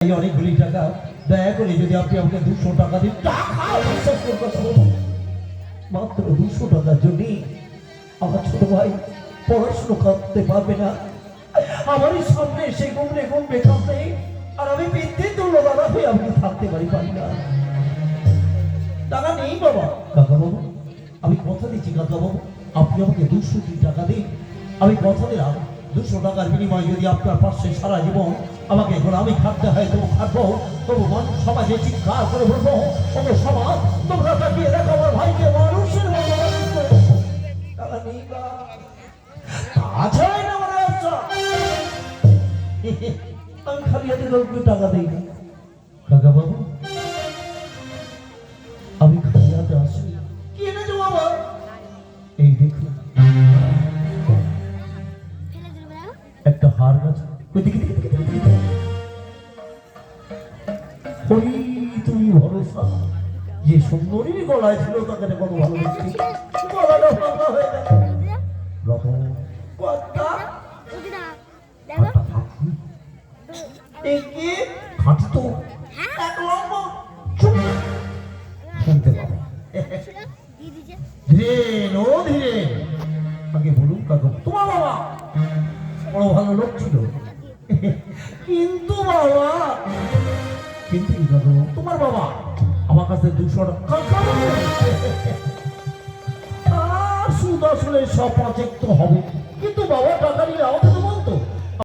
অনেকগুলি টাকা দয়া করে যদি আপনি আমাকে 200 টাকা দিন। মাত্র 200 টাকার জন্য আমার ছোট ভাই পড়াশুনো করতে পারবে না। আমারই সামনে এসে ঘুমলে ঘুমবে কাঁদবে, আর আমি বিদ্যুৎ দাদা হয়ে আমি থাকতে পারি না। টাকা নেই বাবা। কাকা বাবু, আমি কথা দিচ্ছি কাকা বাবু, আপনি আমাকে 200 টাকা দিন। আমি কথা দিলাম 200 টাকার বিনিময়ে যদি আপনার পাশে সারা জীবন আমাকে এখন আমি খাটতে হয় তবু খাটবো, তবু মানুষ সমাজে চিৎকার করে বলবো, তবু সমাজ তোমরা তাকিয়ে দেখো আমার ভাইকে মানুষের মতো টাকা নেই। তাছাড়াই না আমার আচ্ছা আমি খালি হাতে লোককে টাকা দিই না কাকা বাবু। আমি খালি হাতে আসি। কি এনেছো বাবা? এই দেখুন একটা হার গাছ। তুমি ভরসা যে সুন্দরীর গলায় ছিল তাকে কত ভালো দেখছি। গলাটা ফাঁকা হয়ে গেল। খাটি তো শুনতে পাবে। ধীরে নো ধীরে আগে বলুন কাকু, তোমার বাবা বড় ভালো লোক ছিল, কিন্তু বাবা কিন্তু তোমার বাবা আমার কাছে 200 টাকা সুদ আসলে সব প্রজেক্ট তো হবে, কিন্তু বাবা টাকা নিয়ে আমাকে